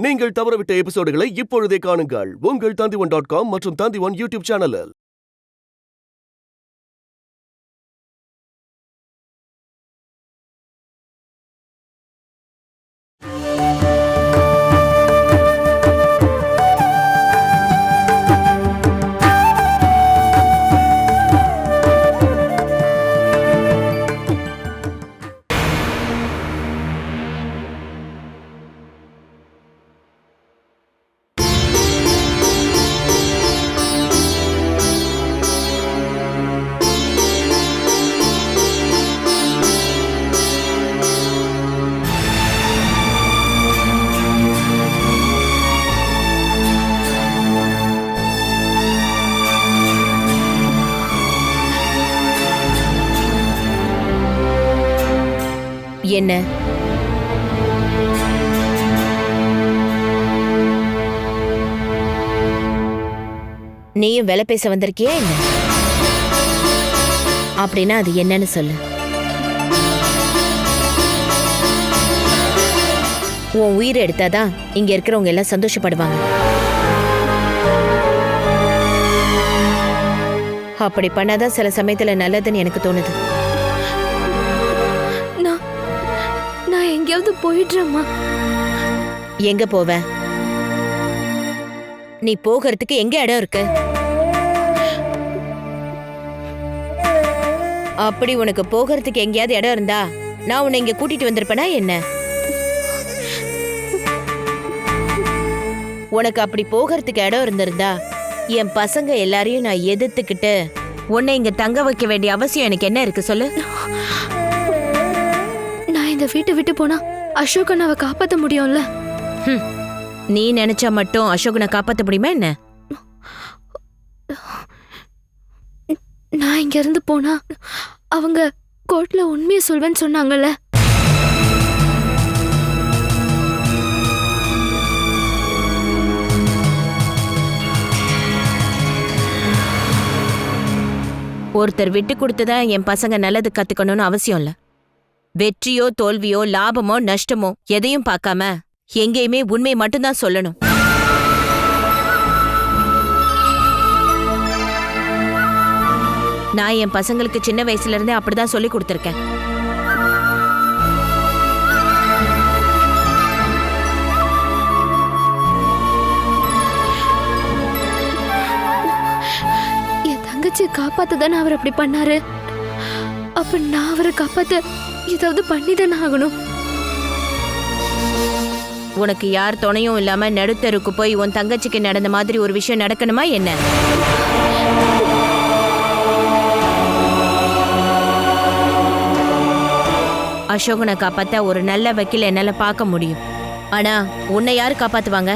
நீங்கள் தவறவிட்ட எபிசோடுகளை இப்பொழுதே காணுங்கள் உங்கள் Tandivan.com மற்றும் Tandivan யூடியூப் சேனலில். என்ன நீயும் வேலை பேச வந்திருக்கியா என்ன? அப்படின்னா அது என்னன்னு சொல்லு. உன் உயிரை எடுத்தாதான் இங்க இருக்கிறவங்க எல்லாம் சந்தோஷப்படுவாங்க. அப்படி பண்ணாதான் சில சமயத்துல நல்லதுன்னு எனக்கு தோணுது. எங்கேயாவது போயிடுறேம்மா. எங்க போவ? நீ போகிறதுக்கு எங்க இடம் இருக்கு? அப்படி உனக்கு போகிறதுக்கு எங்கேயாவது இடம் இருந்தா நான் உன்னை இங்க கூட்டிட்டு வந்திருப்பேனா என்ன? உனக்கு அப்படி போகிறதுக்கு இடம் இருந்திருந்தா என் பசங்க எல்லாரையும் நான் எதிர்த்துக்கிட்டு உன்னை இங்க தங்க வைக்க வேண்டிய அவசியம் எனக்கு என்ன இருக்கு சொல்லு. இந்த வீட்டை விட்டு போனா அசோகன் அவ காப்பாத்த முடியும்ல? நீ நினைச்சா மட்டும் அசோகனை காப்பாத்த முடியுமா என்ன? நான் இங்க இருந்து போனா அவங்க கோர்ட்ல உண்மையை சொல்வேன்னு சொன்னாங்கல்ல. ஒருத்தர் விட்டு கொடுத்துதான் என் பசங்க நல்லது கத்துக்கணும்னு அவசியம் இல்ல. வெற்றியோ தோல்வியோ லாபமோ நஷ்டமோ எதையும் பார்க்காம எங்கேயுமே உண்மை மட்டும்தான் சொல்லணும். நான் என் பசங்களுக்கு சின்ன வயசுல இருந்தே அப்படிதான் சொல்லி கொடுத்திருக்கேன். என் தங்கச்சி காப்பாத்ததானே அவர் அப்படி பண்ணாரு. அப்ப நான் அவரை காப்பாத்த ஏதாவது பண்ணிதானே ஆகணும். உனக்கு யார் துணையும் இல்லாம நடுத்தருக்கு போய் உன் தங்கச்சிக்கு நடந்த மாதிரி ஒரு விஷயம் நடக்கணுமா என்ன? அசோகனை காப்பாத்த ஒரு நல்ல வக்கீல் என்னால பார்க்க முடியும். ஆனா உன்னை யாரு காப்பாத்துவாங்க?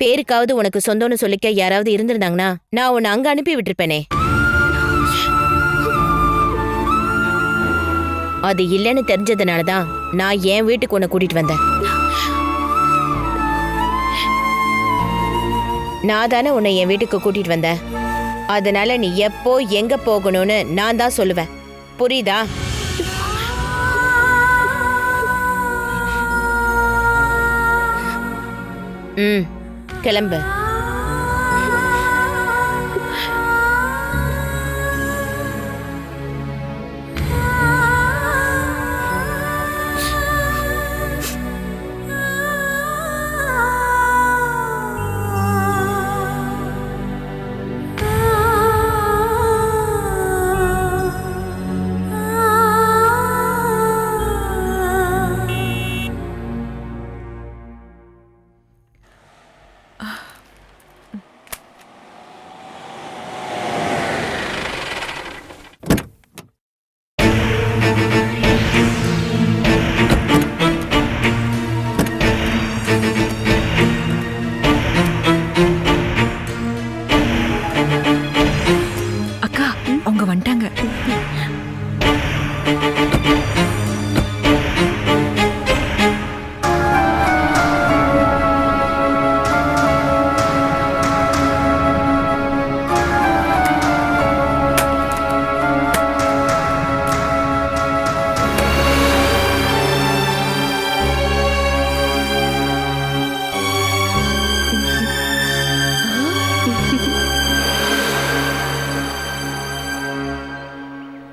பேருக்காவது உனக்கு சொந்தம்னு சொல்லிக்க யாராவது இருந்திருந்தாங்கன்னா நான் உன்னை அங்க அனுப்பி விட்டுருப்பேனே. அது இல்லைன்னு தெரிஞ்சதுனாலதான் நான் என் வீட்டுக்கு உன்னை கூட்டிட்டு வந்தேன். நான் தானே உன்னை என் வீட்டுக்கு கூட்டிட்டு வந்தேன். அதனால நீ எப்போ எங்க போகணும்னு நான் தான் சொல்லுவேன். புரியுதா? கிளம்பு.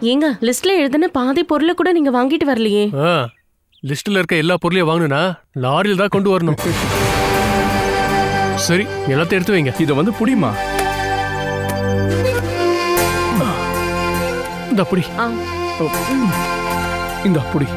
ஏங்க லிஸ்ட்ல எழுதுன பாதி பொருளை கூட நீங்க வாங்கிட்டு வரலையே. லிஸ்ட்ல இருக்க எல்லா பொருளையும் வாங்கணும்னா லாரியில் தான் கொண்டு வரணும். சரி, எல்லாத்தையும் எடுத்து வைங்க. இத வந்து புடிமா. இந்த புடி. இந்த புடி.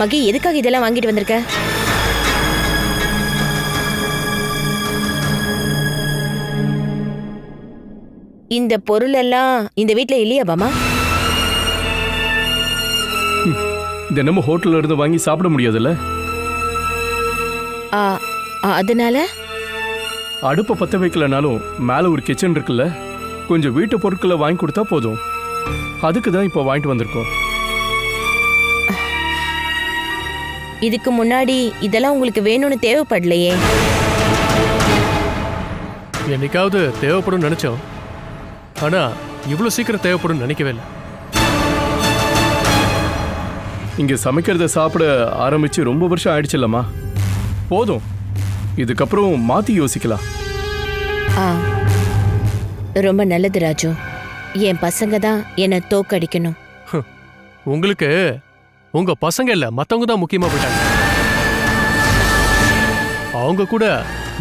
மகி, எதுக்காக இதெல்லாம் வாங்கிட்டு வந்திருக்க? இந்த பொருள் எல்லாம் இந்த வீட்ல இல்லையா பாமா? தினமும் ஹோட்டல்ல இருந்து வாங்கி சாப்பிட முடியாதுல்ல. அதனால அடுப்பை பத்த வைக்கலனாலும் மேல ஒரு கிச்சன் இருக்குல்ல, கொஞ்சம் வீட்டு பொருட்களை வாங்கி கொடுத்தா போதும். அதுக்கு தான் இப்போ வாங்கிட்டு வந்திருக்கோம். இதுக்கு முன்னாடி இதெல்லாம் உங்களுக்கு வேணும்னு தேவைப்படலையே. என்னைக்காவது தேவைப்படும் நினைச்சோம், ஆனா இவ்வளவு சீக்கிரம் தேவைப்படும் நினைக்கவே இல்லை. இங்க சமைக்கிறத சாப்பிட ஆரம்பிச்சு ரொம்ப வருஷம் ஆயிடுச்சுல்லம்மா. போதும், இதுக்கப்புறம் மாத்தி யோசிக்கலாம். ரொம்ப நல்லது ராஜு. என் பசங்க தான் என்னை தோக்கடிக்கணும். உங்களுக்கு உங்க பசங்க இல்ல, மத்தவங்க தான் முக்கியமா போயிட்டாங்க. அவங்க கூட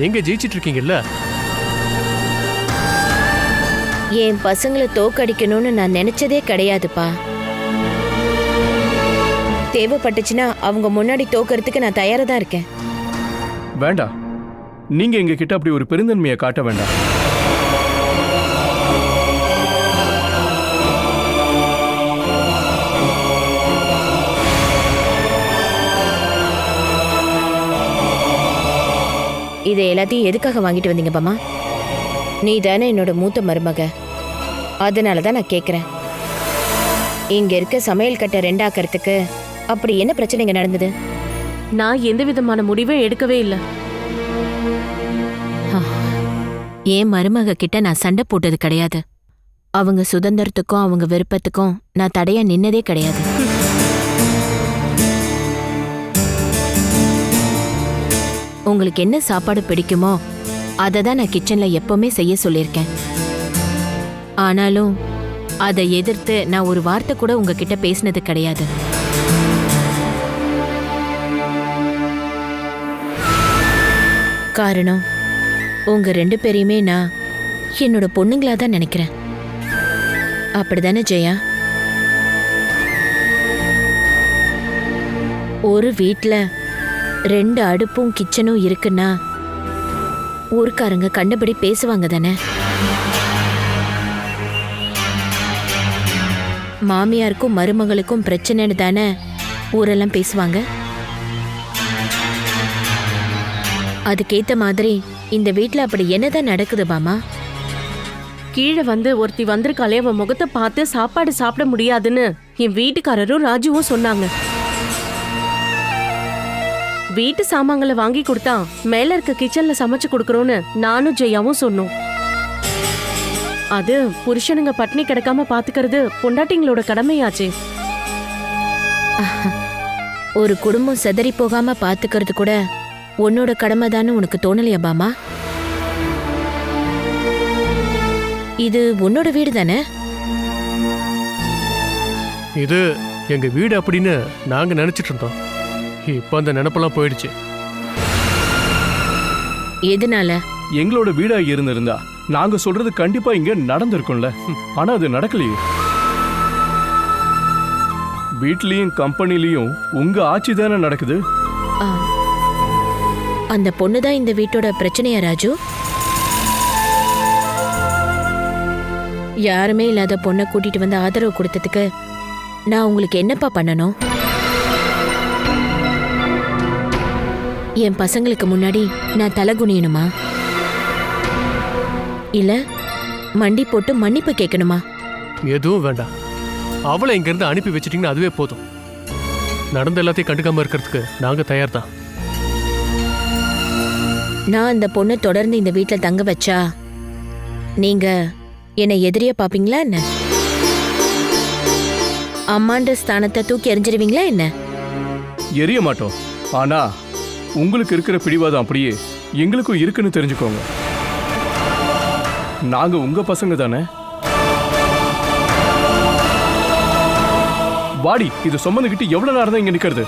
நீங்க ஜெயிச்சிட்டு இருக்கீங்கல்ல. என் பசங்களை தோக்கடிக்கணும்னு நான் நினைச்சதே கிடையாதுப்பா. தேவைப்பட்டுச்சுன்னா அவங்க முன்னாடி தோக்கறதுக்கு நான் தயாரா தான் இருக்கேன். வேண்டாம், நீங்க எங்க கிட்ட அப்படி ஒரு பெருந்தன்மையை காட்ட வேண்டாம். இதை எல்லாத்தையும் எதுக்காக வாங்கிட்டு வந்தீங்க பாமா? நீ தானே என்னோட மூத்த மருமக, அதனால தான் நான் கேட்குறேன். இங்க இருக்க சமையல் கட்டை ரெண்டாக்கிறதுக்கு அப்படி என்ன பிரச்சனைங்க நடந்தது? நான் எந்த விதமான முடிவும் எடுக்கவே இல்லை. என் மருமக கிட்ட நான் சண்டை போட்டது கிடையாது. அவங்க சுதந்திரத்துக்கும் அவங்க விருப்பத்துக்கும் நான் தடையா நின்னதே கிடையாது. உங்களுக்கு என்ன சாப்பாடு பிடிக்குமோ அதை தான் நான் கிச்சன்ல எப்பவுமே செய்ய சொல்லியிருக்கேன். ஆனாலும் அதை எதிர்த்து நான் ஒரு வார்த்தை கூட உங்ககிட்ட பேசினது கிடையாது. காரணம், உங்க ரெண்டு பேரையுமே நான் என்னோட பொண்ணுங்களா தான் நினைக்கிறேன். அப்படிதானே ஜெயா? ஒரு வீட்ல 2 அடுப்பும் கிச்சனும் இருக்குன்னா ஊர்க்காரங்க கண்டபடி பேசுவாங்க தானே. மாமியாருக்கும் மருமகளுக்கும் பிரச்சனைன்னு தானே ஊரெல்லாம் பேசுவாங்க. அதுக்கேத்த மாதிரி இந்த வீட்ல அப்படி என்னதான் நடக்குது பாமா? கீழே வந்து ஒருத்தி வந்திருக்காளே, அவன் முகத்தை பார்த்து சாப்பாடு சாப்பிட முடியாதுன்னு என் வீட்டுக்காரரும் ராஜுவும் சொன்னாங்க. வீட்டு சாமான்களை வாங்கி கொடுத்தா மேல இருக்க கிச்சன்ல சமைச்சு கொடுக்கறோன்னு நானும் ஜெயாவும் சொன்னோம். அது புருஷனுங்க பட்னி கிடக்காம பாத்துக்கிறது பொண்டாட்டிங்களோட கடமையாச்சே. ஒரு குடும்பம் செதறி போகாம பாத்துக்கிறது கூட உன்னோட கடமை தானே உனக்கு தோணலையா பாமா? இது உன்னோட வீடு தானே? இது எங்க வீடு அப்படின்னு நாங்க நினைச்சிட்டு இருந்தோம். இப்ப அந்த நினைப்பெல்லாம் போயிடுச்சு. எதனால? எங்களோட வீடா இருந்திருந்தா நாங்க சொல்றது கண்டிப்பா இங்க நடந்திருக்கும்ல. ஆனா அது நடக்கலையே. வீட்லயும் கம்பெனிலயும் உங்க ஆட்சி தானே நடக்குது. அந்த பொண்ணுதான் இந்த வீட்டோட பிரச்சனையா ராஜு? யாருமே இல்லாத பொண்ணை கூட்டிட்டு வந்து ஆதரவு கொடுத்ததுக்கு நான் உங்களுக்கு என்னப்பா பண்ணணும்? என் பசங்களுக்கு முன்னாடி நான் தலை குனியணுமா? இல்ல மண்டி போட்டு மன்னிப்பு கேட்கணுமா? எதுவும் வேண்டாம். அவளை இங்க இருந்து அனுப்பி வச்சிட்டீங்கன்னா அதுவே போதும். நடந்த எல்லாத்தையும் கண்டுக்காம இருக்கிறதுக்கு நாங்க தயார் தான். நான் அந்த பொண்ணை தொடர்ந்து இந்த வீட்ல தங்க வச்சா நீங்க என்னை எதிரியா பாப்பீங்களா என்ன? அம்மான்ற ஸ்தானத்தை தூக்கி எறிஞ்சிருவீங்களா என்ன? எரிய மாட்டோம். ஆனா உங்களுக்கு இருக்கிற பிடிவாதம் அப்படியே எங்களுக்கும் இருக்குன்னு தெரிஞ்சுக்கோங்க. நாங்க உங்க பசங்க தானே. வாடி, இது சுமந்துக்கிட்டு எவ்வளவு நேரம் தான் இங்க நிக்கிறது?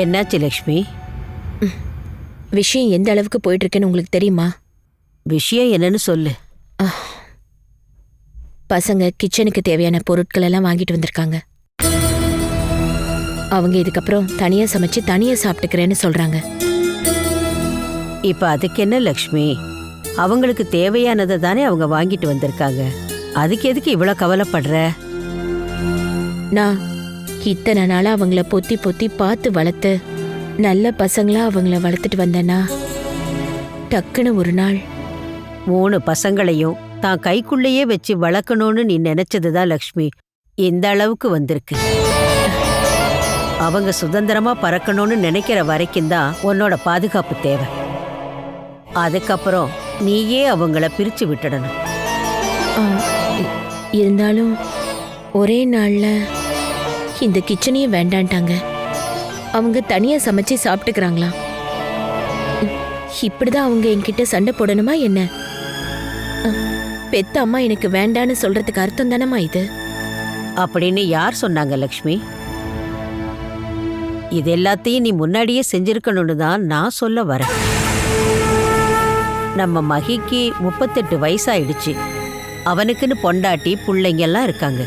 என்னாச்சு லக்ஷ்மி? விஷயம் எந்த அளவுக்கு போயிட்டு இருக்குன்னு உங்களுக்கு தெரியுமா? விஷயம் என்னன்னு சொல்லு. பசங்க கிச்சனுக்கு தேவையான பொருட்கள் எல்லாம் வாங்கிட்டு வந்திருக்காங்க. அவங்க இதுக்கப்புறம் தனியா சமைச்சு தனியா சாப்பிட்டுக்கிறேன்னு சொல்றாங்க. இப்ப அதுக்கு என்ன லக்ஷ்மி? அவங்களுக்கு தேவையானதை தானே அவங்க வாங்கிட்டு வந்திருக்காங்க. அதுக்கு எதுக்கு இவ்வளவு கவலைப்படுற? நான் இத்தனை நாளா அவங்கள பொத்தி பொத்தி பார்த்து வளர்த்து நல்ல பசங்களா அவங்கள வளர்த்துட்டு வந்தேனா, டக்குன்னு ஒரு நாள் 3 பசங்களையும் தான் கைக்குள்ளேயே வச்சு வளர்க்கணும்னு நீ நினைச்சதுதான் லக்ஷ்மி இந்த அளவுக்கு வந்திருக்கு. அவங்க சுதந்திரமா பறக்கணும்னு நினைக்கிற வரைக்கும் தான் உன்னோட பாதுகாப்பு தேவை. அதுக்கப்புறம் நீயே அவங்கள பிரிச்சு விட்டுடணும். இருந்தாலும் ஒரே நாள்ல இந்த கிச்சனையும் வேண்டான்ட்டாங்க. அவங்க தனியா சமைச்சு சாப்பிட்டுக்கிறாங்களாம். இப்படிதான் அவங்க என்கிட்ட சண்டை போடணுமா என்ன? பெத்த அம்மா எனக்கு வேண்டான்னு சொல்றதுக்கு அர்த்தம் தானம்மா இது? அப்படின்னு யார் சொன்னாங்க லக்ஷ்மி? இது எல்லாத்தையும் நீ முன்னாடியே செஞ்சிருக்கணும்னு தான் நான் சொல்ல வரேன். நம்ம மகிக்கு 38 வயசாயிடுச்சு. அவனுக்குன்னு பொண்டாட்டி பிள்ளைங்கெல்லாம் இருக்காங்க.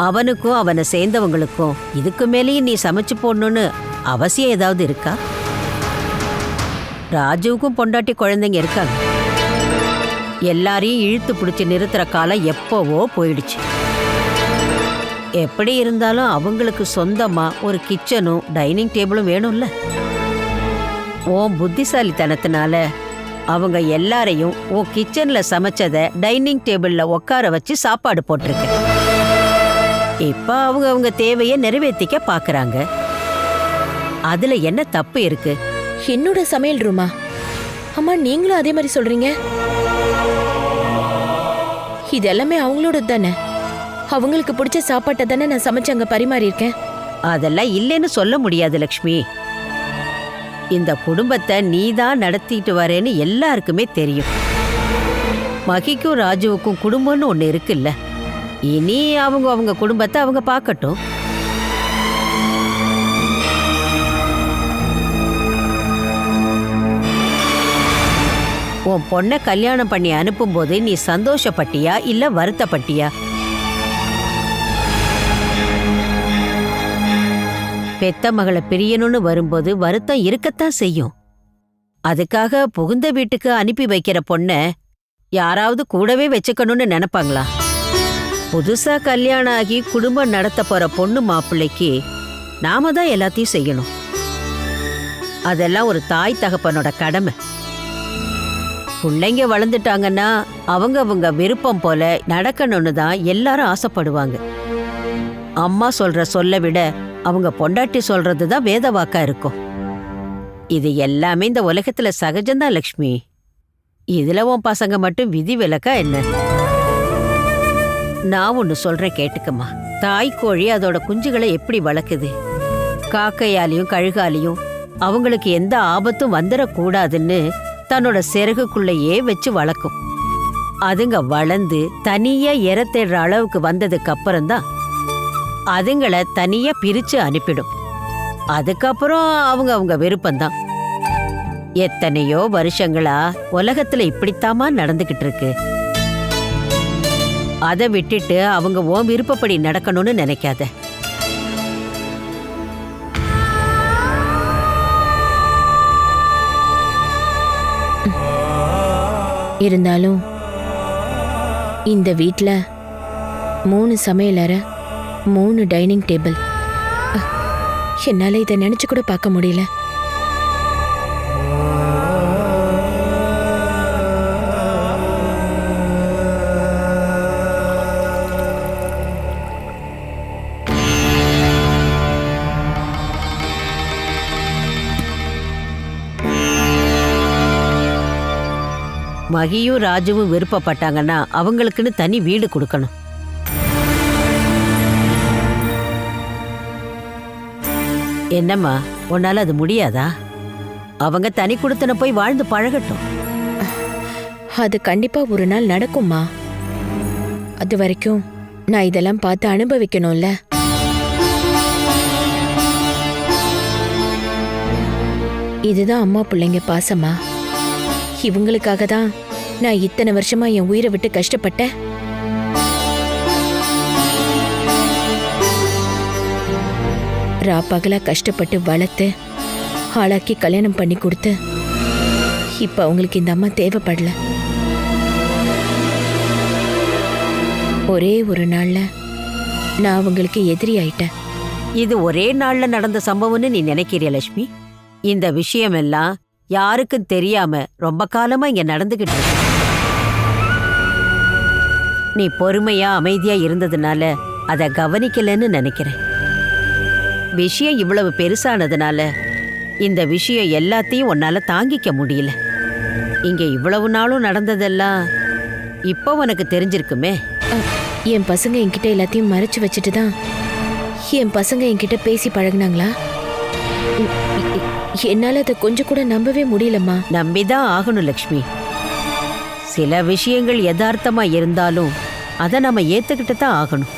அவனுக்கும் அவனை சேர்ந்தவங்களுக்கும் இதுக்கு மேலேயும் நீ சமைச்சு போடணும்னு அவசியம் ஏதாவது இருக்கா? ராஜுவுக்கும் பொண்டாட்டி குழந்தைங்க இருக்காங்க. எல்லாரையும் இழுத்து பிடிச்சி நிறுத்துற காலம் எப்போவோ போயிடுச்சு. எப்படி இருந்தாலும் அவங்களுக்கு சொந்தமா ஒரு கிச்சனும் டைனிங் டேபிளும் வேணும்ல. உன் புத்திசாலித்தனத்தினால அவங்க எல்லாரையும் உன் கிச்சன்ல சமைச்சதை டைனிங் டேபிள்ல உட்கார வச்சு சாப்பாடு போட்டிருக்க. இப்ப அவங்க தேவையை நிறைவேற்றிக்க பாக்குறாங்க. அதுல என்ன தப்பு இருக்கு? என்னோட சமையல் ரூமா? அம்மா, நீங்களும் அதே மாதிரி சொல்றீங்க? இது எல்லாமே அவங்களோட தானே. அவங்களுக்கு பிடிச்ச சாப்பாட்டை தானே நான் சமைச்சு அங்க பரிமாறி இருக்கேன். அதெல்லாம் இல்லைன்னு சொல்ல முடியாது லக்ஷ்மி. இந்த குடும்பத்தை நீதான் நடத்திட்டு வரேன்னு எல்லாருக்குமே தெரியும். மகிக்கும் ராஜுவுக்கும் குடும்பம்னு ஒண்ணு இருக்குல்ல. இனி அவங்க குடும்பத்தை அவங்க பார்க்கட்டும். உன் பொண்ணை கல்யாணம் பண்ணி அனுப்பும்போது நீ சந்தோஷப்பட்டியா இல்ல வருத்தப்பட்டியா? பெத்த மகளை பிரியணும்னு வரும்போது வருத்தம் இருக்கத்தான் செய்யும். அதுக்காக புகுந்த வீட்டுக்கு அனுப்பி வைக்கிற பொண்ண யாராவது கூடவே வச்சுக்கணும்னு நினைப்பாங்களா? புதுசா கல்யாணம் ஆகி குடும்பம் நடத்த போற பொண்ணு மாப்பிள்ளைக்கு நாம தான் எல்லாத்தையும் செய்யணும். அதெல்லாம் ஒரு தாய் தகப்பனோட கடமை. பிள்ளைங்க வளர்ந்துட்டாங்கன்னா அவங்க விருப்பம் போல நடக்கணும்னு தான் எல்லாரும் ஆசைப்படுவாங்க. அம்மா சொல்ற சொல்ல விட அவங்க பொண்டாட்டி சொல்றது தான் வேத வாக்கா இருக்கும். இது எல்லாமே இந்த உலகத்துல சகஜம்தான் லக்ஷ்மி. இதுல உன் பசங்க மட்டும் விதி விலக்கா என்ன? நான் ஒன்னு சொல்றேன் கேட்டுக்கம்மா. தாய்க்கோழி அதோட குஞ்சுகளை எப்படி வளர்க்குது? காக்கையாலையும் கழுகாலையும் அவங்களுக்கு எந்த ஆபத்தும் வந்துடக்கூடாதுன்னு தன்னோட சிறகுக்குள்ளேயே வச்சு வளர்க்கும். அதுங்க வளர்ந்து தனியா இரை தேடுற அளவுக்கு வந்ததுக்கு அப்புறம்தான் அதுங்களை தனியா பிரிச்சு அனுப்பிடும். அதுக்கப்புறம் அவங்க விருப்பம்தான். எத்தனையோ வருஷங்களா உலகத்துல இப்படித்தாமா நடந்துகிட்டு இருக்கு. அதை விட்டுட்டு அவங்க உன் விருப்பப்படி நடக்கணும்னு நினைக்காத. இருந்தாலும் இந்த வீட்ல 3 சமையலறை, 3 டைனிங் டேபிள். என்னால இதை நினைச்சு கூட பார்க்க முடியல. மகியும் ராஜுவும் விருப்பப்பட்டாங்கன்னா அவங்களுக்குன்னு தனி வீடு கொடுக்கணும். என்னம்மா, உன்னால அது முடியாதா? அவங்க தனி குடுத்தன போய் வாழ்ந்து பழகட்டும். அது கண்டிப்பா ஒரு நாள் நடக்கும்மா. அது வரைக்கும் நான் இதெல்லாம் பார்த்து அனுபவிக்கணும்ல. இதுதான் அம்மா பிள்ளைங்க பாசமா. இவங்களுக்காக தான் நான் இத்தனை வருஷமா என் உயிரை விட்டு கஷ்டப்பட்டேன். பகலா கஷ்டப்பட்டு வளர்த்து ஆளாக்கி கல்யாணம் பண்ணி கொடுத்து இப்ப அவங்களுக்கு இந்த அம்மா தேவைப்படல. ஒரே ஒரு நாள்ல நான் அவங்களுக்கு எதிரி ஆயிட்டேன். இது ஒரே நாள்ல நடந்த சம்பவம்னு நீ நினைக்கிறிய லட்சுமி? இந்த விஷயம் எல்லாம் யாருக்கும் தெரியாம ரொம்ப காலமா இங்க நடந்துகிட்டு இருக்கு. நீ பொறுமையா அமைதியா இருந்ததுனால அதை கவனிக்கலன்னு நினைக்கிறேன். விஷயம் இவ்வளவு பெருசானதுனால இந்த விஷயம் எல்லாத்தையும் உன்னால தாங்கிக்க முடியல. இங்க இவ்வளவு நாளும் நடந்ததெல்லாம் இப்போ உனக்கு தெரிஞ்சிருக்குமே. என் பசங்க என்கிட்ட எல்லாத்தையும் மறைச்சு வச்சுட்டு தான் என் பசங்க என்கிட்ட பேசி பழகுனாங்களா? என்னால அதை கொஞ்சம் கூட நம்பவே முடியலம்மா. நம்பிதான் ஆகணும் லக்ஷ்மி. சில விஷயங்கள் யதார்த்தமா இருந்தாலும் அதை நம்ம ஏத்துக்கிட்டு தான் ஆகணும்.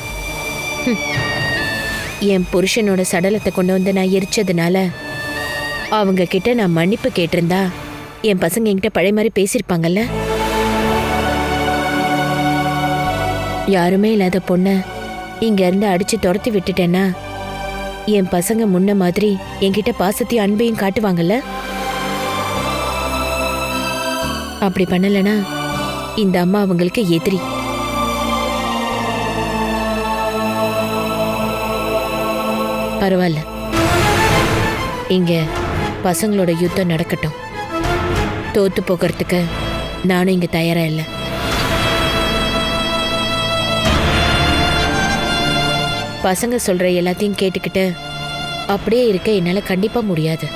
என் புருஷனோட சடலத்தை கொண்டு வந்து நான் எரிச்சதுனால அவங்க கிட்ட நான் மன்னிப்பு கேட்டிருந்தா என் பசங்க என்கிட்ட பழைய மாதிரி பேசியிருப்பாங்கல்ல. யாருமே இல்லாத பொண்ண இங்க இருந்து அடிச்சு துரத்தி விட்டுட்டேன்னா என் பசங்க முன்ன மாதிரி என்கிட்ட பாசத்தையும் அன்பையும் காட்டுவாங்கல்ல. அப்படி பண்ணலனா இந்த அம்மா அவங்களுக்கு எதிரி. பரவாயில்ல, இங்க பசங்களோட யுத்தம் நடக்கட்டும். தோத்து போகிறதுக்கு நானும் இங்க தயாரா இல்லை. பசங்க சொல்ற எல்லாத்தையும் கேட்டுக்கிட்டு அப்படியே இருக்க என்னால கண்டிப்பா முடியாது.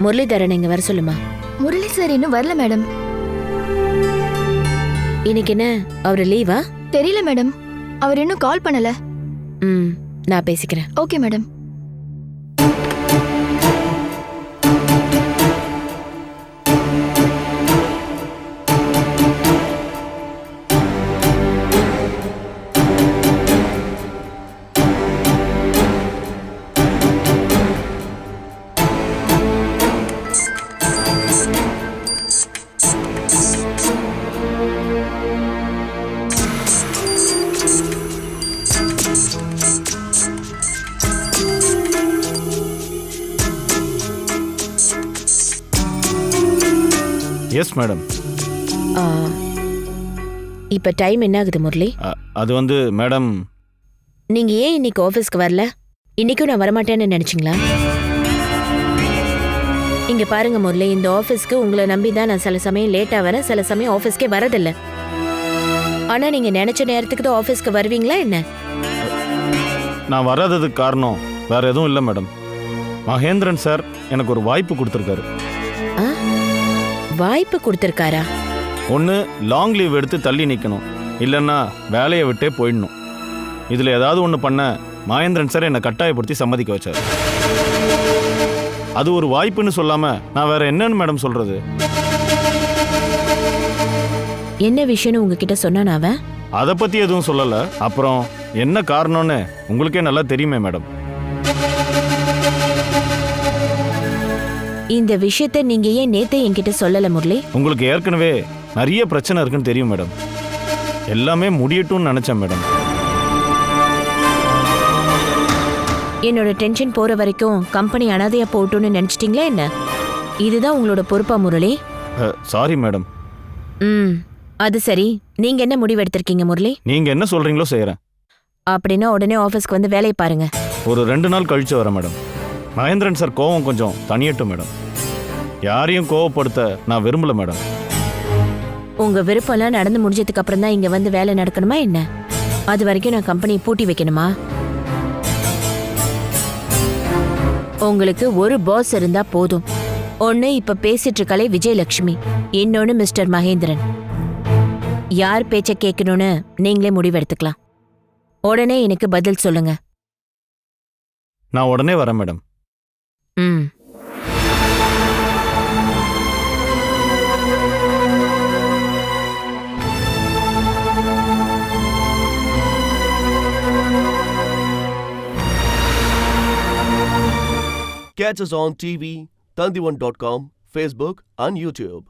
முரளிதரன் இங்க வர சொல்லுமா. முரளி சார் இன்னும் வரல மேடம். இன்னைக்கு என்ன அவரு லீவா? தெரியல மேடம், அவர் இன்னும் கால் பண்ணல. நான் பேசிக்கிறேன். Okay madam. Yes madam. இப்ப டைம் என்ன ஆகுது முரளி? அது வந்து மேடம், நீங்க ஏன் இன்னைக்கு ஆபீஸ்க்கு வரல? இன்னைக்கும் நான் வரமாட்டேன்னு நினைச்சீங்களா? இங்க பாருங்க முரளி, இந்த ஆபீஸ்க்கு உங்களை நம்பி தான் நான் சில சமயம் லேட்டா வரேன், சில சமயம் ஆபீஸ்க்கே வரதில்ல. ஆனா நீங்க நினைச்ச நேரத்துக்கு தான் ஆபீஸ்க்கு வருவீங்களா என்ன? நான் வராததுக்கு காரணம் வேற எதுவும் இல்லை மேடம். மகேந்திரன் சார் எனக்கு ஒரு வாய்ப்பு கொடுத்துருக்காரு. வாய்ப்பு கொடுத்துருக்காரா? ஒன்று லாங் லீவ் எடுத்து தள்ளி நிற்கணும், இல்லைன்னா வேலையை விட்டே போயிடணும். இதில் ஏதாவது ஒன்று பண்ண மகேந்திரன் சார் என்னை கட்டாயப்படுத்தி சம்மதிக்க வச்சார். அது ஒரு வாய்ப்புன்னு சொல்லாமல் நான் வேற என்னன்னு மேடம் சொல்கிறது? என்ன விஷயம்னு உங்ககிட்ட சொன்னான் அவன்? அதை பற்றி எதுவும் சொல்லலை. அப்புறம் என்ன காரணம்னு உங்களுக்கே நல்லா தெரியுமே மேடம். இந்த விஷயத்த நீங்க ஏன் நேத்தே என்கிட்ட சொல்லல முரளி? உங்களுக்கு ஏற்கனவே நிறைய பிரச்சனை இருக்குன்னு தெரியும் மேடம். எல்லாமே முடியட்டும்னு நினைச்சேன் மேடம். என்னோட டென்ஷன் போற வரைக்கும் கம்பெனி அனாதையா போட்டுன்னு நினைச்சிட்டீங்களா என்ன? இதுதான் உங்களோட பொறுப்பா முரளி? Sorry madam. அது சரி, நீங்க என்ன முடிவு எடுத்திருக்கீங்க முரளி? நீங்க என்ன சொல்றீங்களோ செய்யறேன். அப்படின்னா உடனே ஆபீஸ்க்கு வந்து வேலையை பாருங்க. ஒரு 2 நாள் கழிச்சு வரேன் மேடம். மகேந்திரன் சார் கோவம் கொஞ்சம் தனியட்டும் மேடம். யாரையும் கோவப்படுத்த நான் விரும்பல மேடம். உங்க விருப்பம்லாம் நடந்து முடிஞ்சதுக்கு அப்புறம் தான் இங்க வந்து வேலை நடக்கணுமா என்ன? அது வரைக்கும் நான் கம்பெனியை பூட்டி வைக்கணுமா? உங்களுக்கு ஒரு பாஸ் இருந்தா போதும். ஒன்னு இப்ப பேசிட்டு இருக்காளே விஜயலட்சுமி, இன்னொன்னு மிஸ்டர் மகேந்திரன். யார் பேச்ச கேட்கணும்னு நீங்களே முடிவெடுத்துக்கலாம். உடனே எனக்கு பதில் சொல்லுங்க. நான் உடனே வரேன் madam. Catch us on TV, Tandivan.com, Facebook and YouTube.